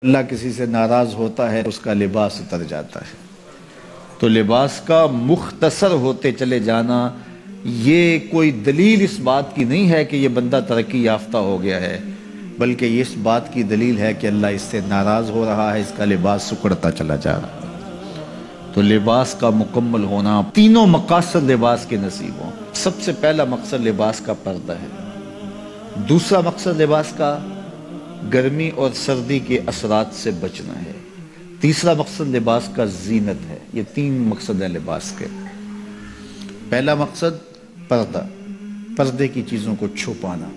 اللہ کسی سے ناراض ہوتا ہے اس کا لباس اتر جاتا ہے۔ تو لباس کا مختصر ہوتے چلے جانا یہ کوئی دلیل اس بات کی نہیں ہے کہ یہ بندہ ترقی یافتہ ہو گیا ہے، بلکہ یہ اس بات کی دلیل ہے کہ اللہ اس سے ناراض ہو رہا ہے، اس کا لباس سکڑتا چلا جا رہا ہے۔ تو لباس کا مکمل ہونا، تینوں مقاصد لباس کے نصیب ہوں۔ سب سے پہلا مقصد لباس کا پردہ ہے، دوسرا مقصد لباس کا گرمی اور سردی کے اثرات سے بچنا ہے، تیسرا مقصد لباس کا زینت ہے۔ یہ تین مقصد ہیں لباس کے۔ پہلا مقصد پردہ، پردے کی چیزوں کو چھپانا،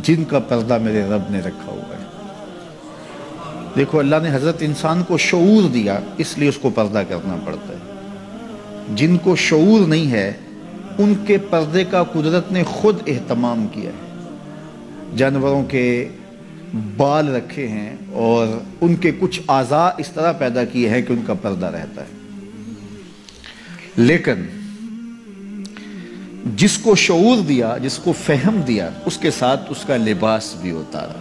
جن کا پردہ میرے رب نے رکھا ہوا ہے۔ دیکھو اللہ نے حضرت انسان کو شعور دیا، اس لیے اس کو پردہ کرنا پڑتا ہے۔ جن کو شعور نہیں ہے ان کے پردے کا قدرت نے خود اہتمام کیا ہے۔ جانوروں کے بال رکھے ہیں اور ان کے کچھ اعضاء اس طرح پیدا کیے ہیں کہ ان کا پردہ رہتا ہے، لیکن جس کو شعور دیا، جس کو فہم دیا، اس کے ساتھ اس کا لباس بھی اتارا۔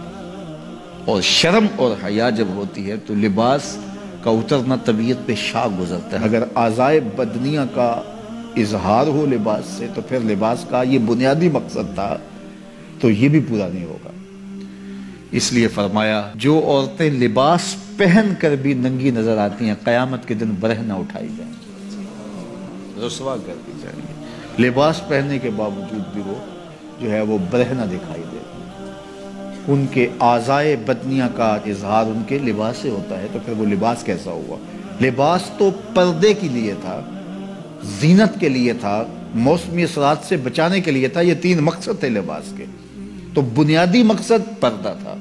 اور شرم اور حیا جب ہوتی ہے تو لباس کا اترنا طبیعت پہ شاک گزرتا ہے۔ اگر اعضائے بدنیہ کا اظہار ہو لباس سے تو پھر لباس کا یہ بنیادی مقصد تھا تو یہ بھی پورا نہیں ہوگا۔ اس لیے فرمایا جو عورتیں لباس پہن کر بھی ننگی نظر آتی ہیں قیامت کے دن برہنہ اٹھائی جائیں گی، رسوا کر دی جائیں گی۔ لباس پہننے کے باوجود بھی وہ جو ہے وہ برہنہ دکھائی دے گی۔ ان کے اعضائے بدنیہ کا اظہار ان کے لباس سے ہوتا ہے، تو پھر وہ لباس کیسا ہوا؟ لباس تو پردے کے لیے تھا، زینت کے لیے تھا، موسمی اثرات سے بچانے کے لیے تھا۔ یہ تین مقصد تھے لباس کے، تو بنیادی مقصد پردہ تھا۔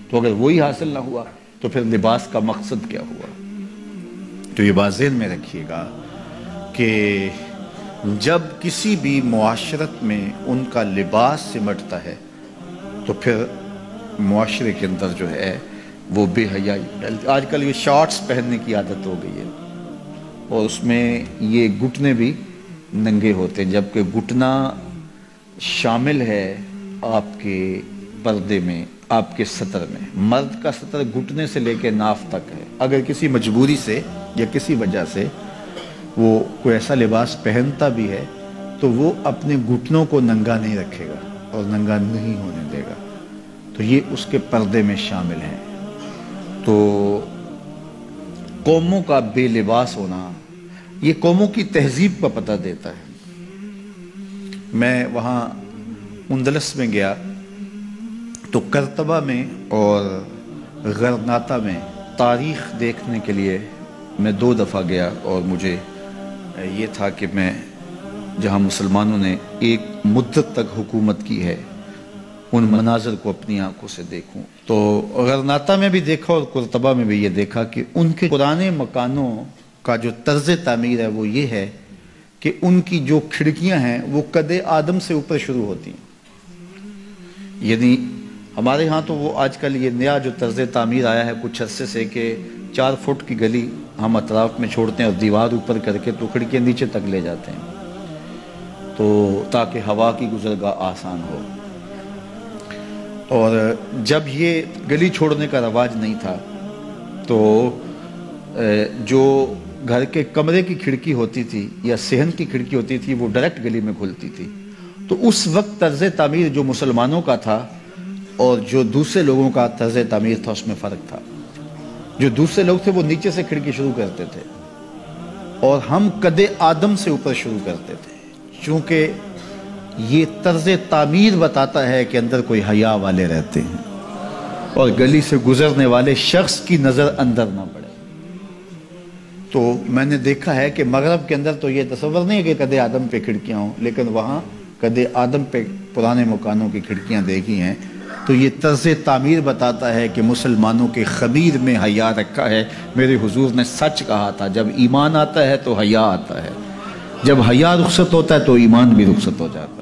تو اگر وہی حاصل نہ ہوا تو پھر لباس کا مقصد کیا ہوا؟ تو یہ بات ذہن میں رکھیے گا کہ جب کسی بھی معاشرت میں ان کا لباس سمٹتا ہے تو پھر معاشرے کے اندر جو ہے وہ بے حیائی۔ آج کل یہ شارٹس پہننے کی عادت ہو گئی ہے اور اس میں یہ گھٹنے بھی ننگے ہوتے ہیں، جبکہ گھٹنا شامل ہے آپ کے پردے میں، آپ کے سطر میں۔ مرد کا سطر گھٹنے سے لے کے ناف تک ہے۔ اگر کسی مجبوری سے یا کسی وجہ سے وہ کوئی ایسا لباس پہنتا بھی ہے تو وہ اپنے گھٹنوں کو ننگا نہیں رکھے گا اور ننگا نہیں ہونے دے گا، تو یہ اس کے پردے میں شامل ہیں۔ تو قوموں کا بے لباس ہونا یہ قوموں کی تہذیب کا پتہ دیتا ہے۔ میں وہاں اندلس میں گیا تو کرتبہ میں اور غرناطہ میں تاریخ دیکھنے کے لیے میں 2 دفعہ گیا، اور مجھے یہ تھا کہ میں جہاں مسلمانوں نے ایک مدت تک حکومت کی ہے ان مناظر کو اپنی آنکھوں سے دیکھوں۔ تو غرناطہ میں بھی دیکھا اور کرتبہ میں بھی یہ دیکھا کہ ان کے پرانے مکانوں کا جو طرز تعمیر ہے وہ یہ ہے کہ ان کی جو کھڑکیاں ہیں وہ قد آدم سے اوپر شروع ہوتی ہیں۔ یعنی ہمارے ہاں تو وہ آج کل یہ نیا جو طرز تعمیر آیا ہے کچھ عرصے سے کہ 4 فٹ کی گلی ہم اطراف میں چھوڑتے ہیں اور دیوار اوپر کر کے تو کھڑکیاں نیچے تک لے جاتے ہیں، تو تاکہ ہوا کی گزرگاہ آسان ہو۔ اور جب یہ گلی چھوڑنے کا رواج نہیں تھا تو جو گھر کے کمرے کی کھڑکی ہوتی تھی یا صحن کی کھڑکی ہوتی تھی وہ ڈائریکٹ گلی میں کھلتی تھی۔ تو اس وقت طرز تعمیر جو مسلمانوں کا تھا اور جو دوسرے لوگوں کا طرز تعمیر تھا اس میں فرق تھا۔ جو دوسرے لوگ تھے وہ نیچے سے کھڑکی شروع کرتے تھے اور ہم قد آدم سے اوپر شروع کرتے تھے، چونکہ یہ طرز تعمیر بتاتا ہے کہ اندر کوئی حیا والے رہتے ہیں اور گلی سے گزرنے والے شخص کی نظر اندر نہ پڑے۔ تو میں نے دیکھا ہے کہ مغرب کے اندر تو یہ تصور نہیں ہے کہ قد آدم پہ کھڑکیاں ہوں، لیکن وہاں قد آدم پہ پرانے مکانوں کی کھڑکیاں دیکھی ہیں، تو یہ طرز تعمیر بتاتا ہے کہ مسلمانوں کے خمیر میں حیا رکھا ہے۔ میرے حضور نے سچ کہا تھا، جب ایمان آتا ہے تو حیا آتا ہے، جب حیا رخصت ہوتا ہے تو ایمان بھی رخصت ہو جاتا ہے۔